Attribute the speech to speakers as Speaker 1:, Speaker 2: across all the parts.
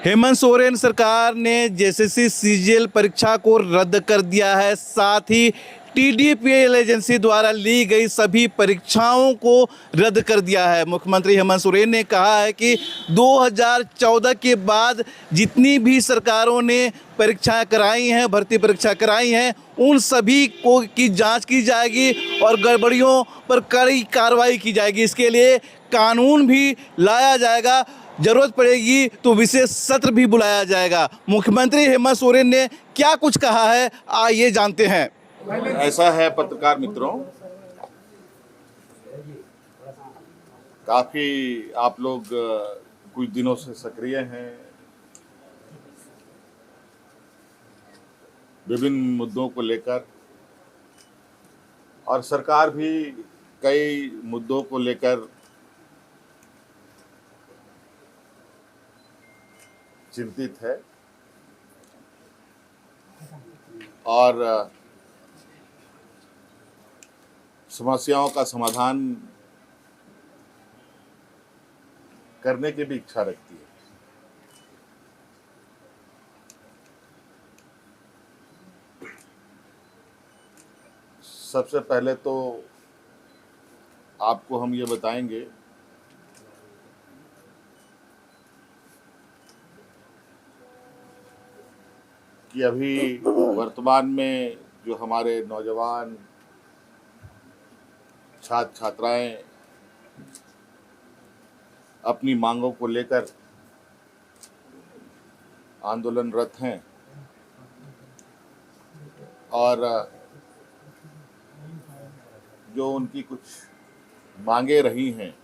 Speaker 1: हेमंत सोरेन सरकार ने JSSC CGL परीक्षा को रद्द कर दिया है। साथ ही टीडीपीएल एजेंसी द्वारा ली गई सभी परीक्षाओं को रद्द कर दिया है। मुख्यमंत्री हेमंत सोरेन ने कहा है कि 2014 के बाद जितनी भी सरकारों ने परीक्षाएं कराई हैं, भर्ती परीक्षा कराई हैं, उन सभी को की जांच की जाएगी और गड़बड़ियों पर कड़ी कार्रवाई की जाएगी। इसके लिए कानून भी लाया जाएगा, जरूरत पड़ेगी तो विशेष सत्र भी बुलाया जाएगा। मुख्यमंत्री हेमंत सोरेन ने क्या कुछ कहा है, आइए जानते हैं।
Speaker 2: ऐसा है पत्रकार मित्रों, काफी आप लोग कुछ दिनों से सक्रिय हैं, विभिन्न मुद्दों को लेकर, और सरकार भी कई मुद्दों को लेकर चिंतित है और समस्याओं का समाधान करने की भी इच्छा रखती है। सबसे पहले तो आपको हम ये बताएंगे कि अभी वर्तमान में जो हमारे नौजवान छात्र छात्राएं अपनी मांगों को लेकर आंदोलनरत हैं और जो उनकी कुछ मांगे रही हैं,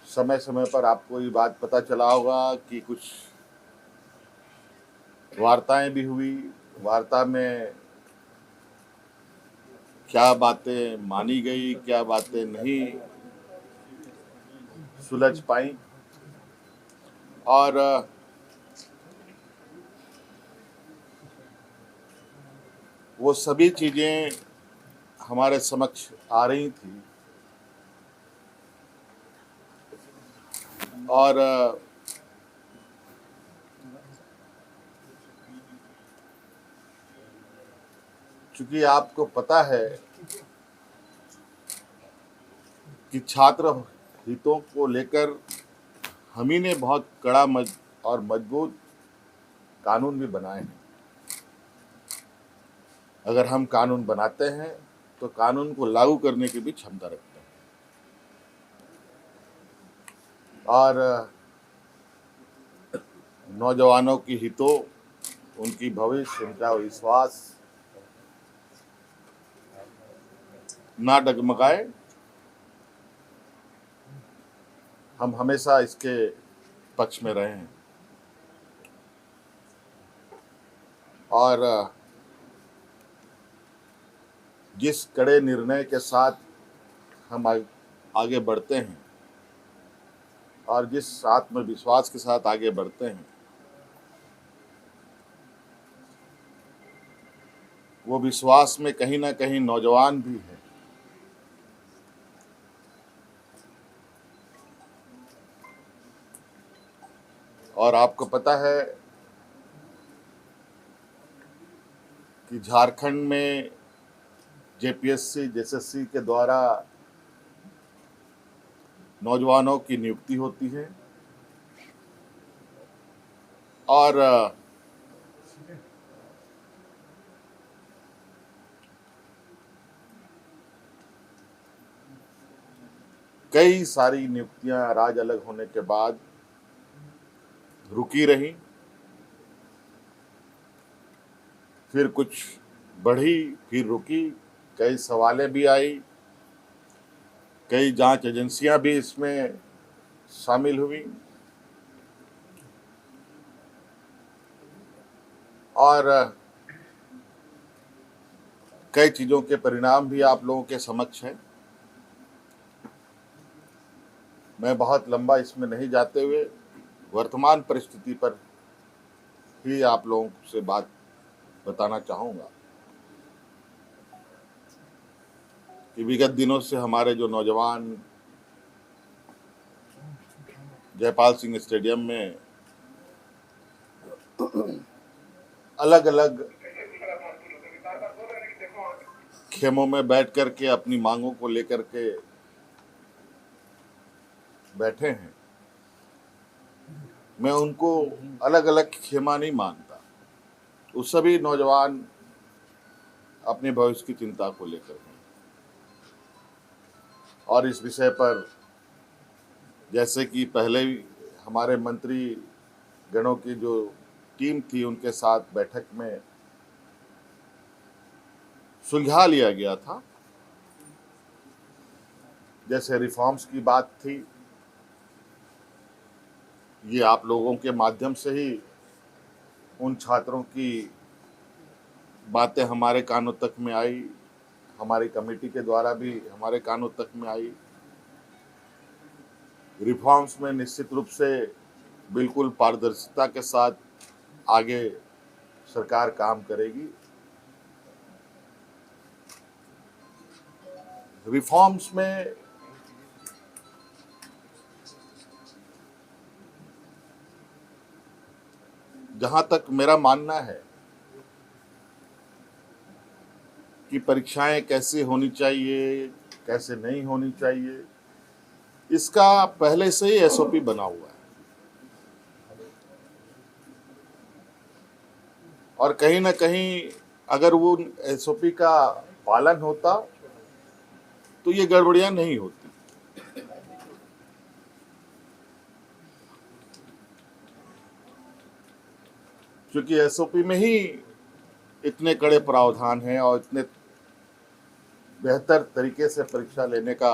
Speaker 2: समय समय पर आपको ये बात पता चला होगा कि कुछ वार्ताएं भी हुई। वार्ता में क्या बातें मानी गई, क्या बातें नहीं सुलझ पाई, और वो सभी चीजें हमारे समक्ष आ रही थी और चूंकि आपको पता है कि छात्र हितों को लेकर हम ही ने बहुत कड़ा और मजबूत कानून भी बनाए हैं। अगर हम कानून बनाते हैं तो कानून को लागू करने की भी क्षमता रखते हैं, और नौजवानों की हितों, उनकी भविष्य, उनका विश्वास ना डगमगाए, हम हमेशा इसके पक्ष में रहे हैं। और जिस कड़े निर्णय के साथ हम आगे बढ़ते हैं और जिस आत्मविश्वास के साथ आगे बढ़ते हैं, वो विश्वास में कहीं ना कहीं नौजवान भी है। और आपको पता है कि झारखंड में जेपीएससी जेएसएससी के द्वारा नौजवानों की नियुक्ति होती है और कई सारी नियुक्तियां राज्य अलग होने के बाद रुकी रही, फिर कुछ बढ़ी, फिर रुकी, कई सवालें भी आई, कई जांच एजेंसियां भी इसमें शामिल हुई और कई चीजों के परिणाम भी आप लोगों के समक्ष हैं। मैं बहुत लंबा इसमें नहीं जाते हुए वर्तमान परिस्थिति पर ही आप लोगों से बात बताना चाहूँगा कि विगत दिनों से हमारे जो नौजवान जयपाल सिंह स्टेडियम में अलग अलग खेमों में बैठ कर के अपनी मांगों को लेकर के बैठे हैं, मैं उनको अलग अलग खेमा नहीं मानता। वो सभी नौजवान अपने भविष्य की चिंता को लेकर हैं और इस विषय पर जैसे कि पहले ही हमारे मंत्री गणों की जो टीम थी उनके साथ बैठक में सुलझा लिया गया था। जैसे रिफॉर्म्स की बात थी, ये आप लोगों के माध्यम से ही उन छात्रों की बातें हमारे कानों तक में आई, हमारी कमेटी के द्वारा भी हमारे कानों तक में आई। रिफॉर्म्स में निश्चित रूप से बिल्कुल पारदर्शिता के साथ आगे सरकार काम करेगी। रिफॉर्म्स में जहां तक मेरा मानना है कि परीक्षाएं कैसे होनी चाहिए, कैसे नहीं होनी चाहिए, इसका पहले से ही एसओपी बना हुआ है और कहीं ना कहीं अगर वो एसओपी का पालन होता तो ये गड़बड़ियां नहीं होती। क्योंकि एसओपी में ही इतने कड़े प्रावधान हैं और इतने बेहतर तरीके से परीक्षा लेने का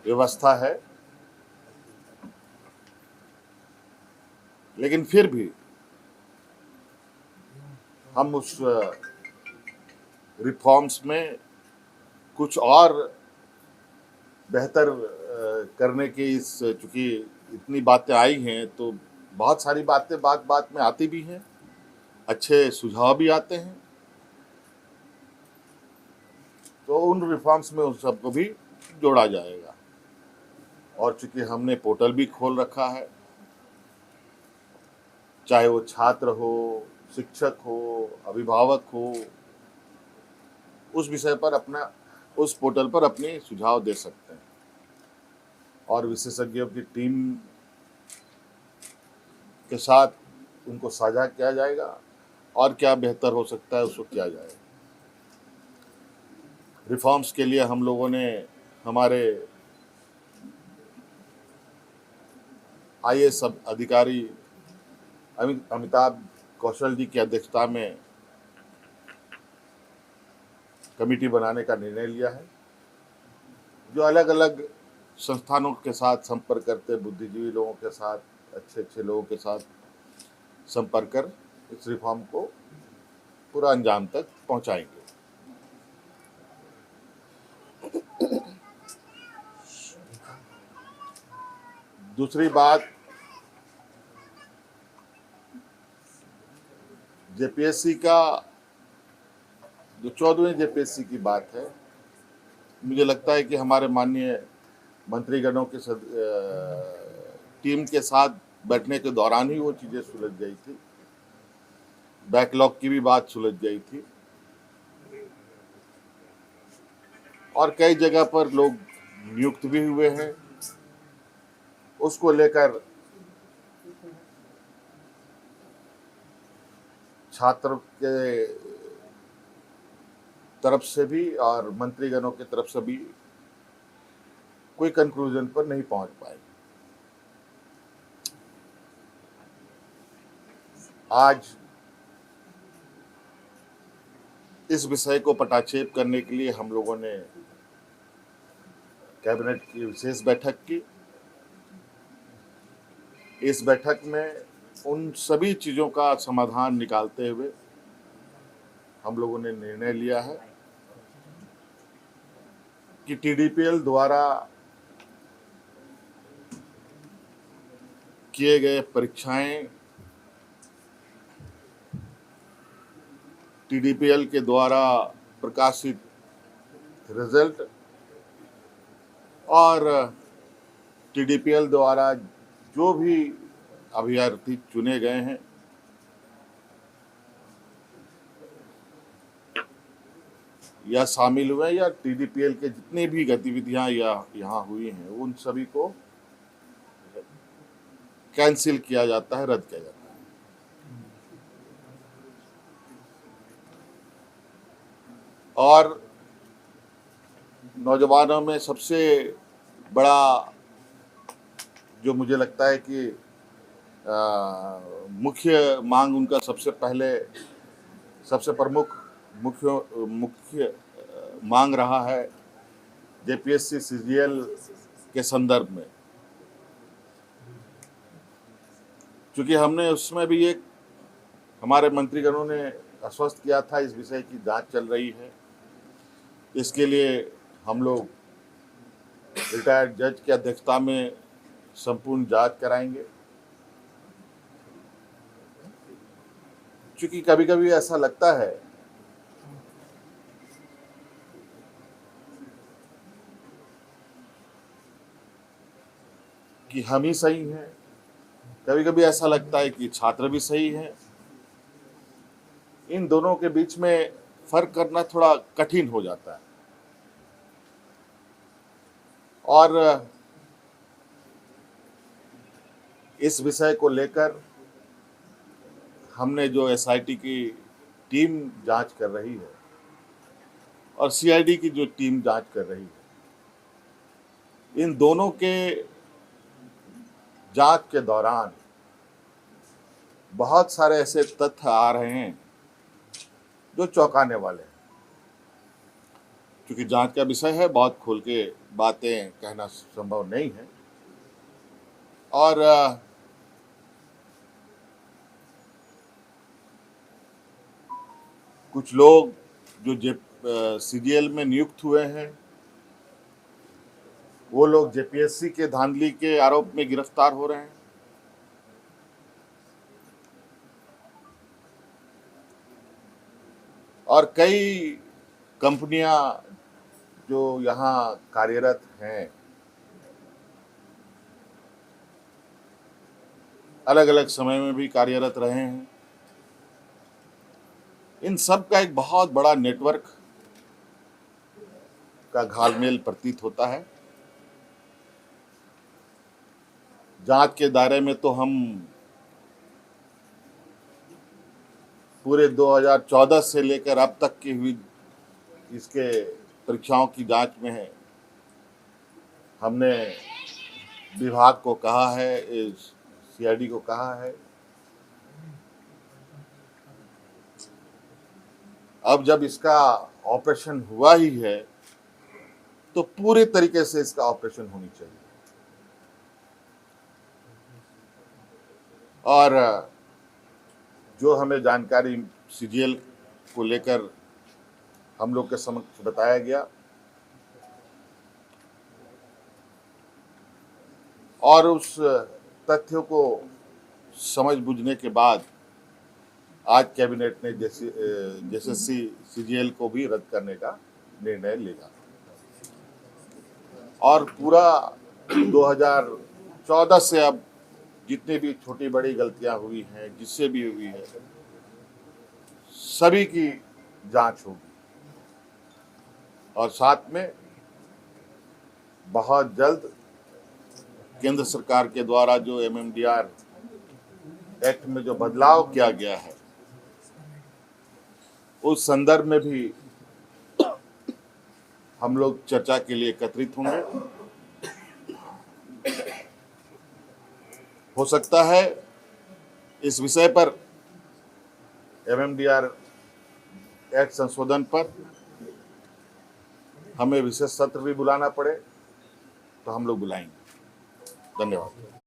Speaker 2: व्यवस्था है, लेकिन फिर भी हम उस रिफॉर्म्स में कुछ और बेहतर करने की इस चूंकि इतनी बातें आई हैं तो बहुत सारी बातें बात बात में आती भी हैं, अच्छे सुझाव भी आते हैं, तो उन रिफॉर्म्स में उन सबको भी जोड़ा जाएगा। और चूंकि हमने पोर्टल भी खोल रखा है, चाहे वो छात्र हो, शिक्षक हो, अभिभावक हो, उस विषय पर अपना उस पोर्टल पर अपने सुझाव दे सकते हैं और विशेषज्ञों की टीम के साथ उनको साझा किया जाएगा और क्या बेहतर हो सकता है उसको किया जाएगा। रिफॉर्म्स के लिए हम लोगों ने हमारे आईएएस अधिकारी अमिताभ कौशल जी की अध्यक्षता में कमेटी बनाने का निर्णय लिया है, जो अलग अलग संस्थानों के साथ संपर्क करते, बुद्धिजीवी लोगों के साथ, अच्छे अच्छे लोगों के साथ संपर्क कर इस रिफॉर्म को पूरा अंजाम तक पहुंचाएंगे। दूसरी बात, जेपीएससी का जो 14वीं जेपीएससी की बात है, मुझे लगता है कि हमारे माननीय मंत्रीगणों के टीम के साथ बैठने के दौरान ही वो चीज़ें सुलझ गई थी, बैकलॉग की भी बात सुलझ गई थी और कई जगह पर लोग नियुक्त भी हुए हैं। उसको लेकर छात्र के तरफ से भी और मंत्रीगणों की तरफ से भी कोई कंक्लूजन पर नहीं पहुंच पाए। आज इस विषय को पटाक्षेप करने के लिए हम लोगों ने कैबिनेट की विशेष बैठक की। इस बैठक में उन सभी चीज़ों का समाधान निकालते हुए हम लोगों ने निर्णय लिया है कि टीडीपीएल द्वारा किए गए परीक्षाएं, टीडीपीएल के द्वारा प्रकाशित रिजल्ट और टीडीपीएल द्वारा जो भी अभ्यर्थी चुने गए हैं या शामिल हुए या टीडीपीएल के जितनी भी गतिविधियां यहाँ हुई हैं उन सभी को कैंसिल किया जाता है, रद्द किया जाता है। और नौजवानों में सबसे बड़ा जो मुझे लगता है कि मुख्य मांग उनका सबसे प्रमुख मुख्य मांग रहा है जेपीएससी सीजीएल के संदर्भ में, क्योंकि हमने उसमें भी एक हमारे मंत्रीगणों ने आश्वस्त किया था इस विषय की जांच चल रही है। इसके लिए हम लोग रिटायर्ड जज की अध्यक्षता में संपूर्ण जांच कराएंगे, क्योंकि कभी कभी ऐसा लगता है कि हम ही सही हैं, कभी कभी ऐसा लगता है कि छात्र भी सही हैं। इन दोनों के बीच में फर्क करना थोड़ा कठिन हो जाता है। और इस विषय को लेकर हमने जो एसआईटी की टीम जांच कर रही है और सीआईडी की जो टीम जांच कर रही है, इन दोनों के जांच के दौरान बहुत सारे ऐसे तथ्य आ रहे हैं जो चौंकाने वाले हैं। क्योंकि जांच का विषय है, बहुत खोल के बातें कहना संभव नहीं है। और कुछ लोग जो सीजीएल में नियुक्त हुए हैं वो लोग जेपीएससी के धांधली के आरोप में गिरफ्तार हो रहे हैं। और कई कंपनियां जो यहाँ कार्यरत हैं अलग अलग समय में भी कार्यरत रहे हैं, इन सब का एक बहुत बड़ा नेटवर्क का घालमेल प्रतीत होता है। जांच के दायरे में तो हम पूरे 2014 से लेकर अब तक की हुई इसके परीक्षाओं की जांच में है। हमने विभाग को कहा है, सीआईडी को कहा है, अब जब इसका ऑपरेशन हुआ ही है तो पूरे तरीके से इसका ऑपरेशन होनी चाहिए। और जो हमें जानकारी सीजीएल को लेकर हम लोग के समक्ष बताया गया और उस तथ्यों को समझ बूझने के बाद आज कैबिनेट ने जेएसएससी सीजीएल को भी रद्द करने का निर्णय लिया और पूरा 2014 से अब जितनी भी छोटी बड़ी गलतियां हुई हैं, जिससे भी हुई है, सभी की जांच होगी। और साथ में बहुत जल्द केंद्र सरकार के द्वारा जो एमएमडीआर एक्ट में जो बदलाव किया गया है उस संदर्भ में भी हम लोग चर्चा के लिए एकत्रित होंगे। हो सकता है इस विषय पर एमएमडीआर एक्ट संशोधन पर हमें विशेष सत्र भी बुलाना पड़े तो हम लोग बुलाएंगे। धन्यवाद।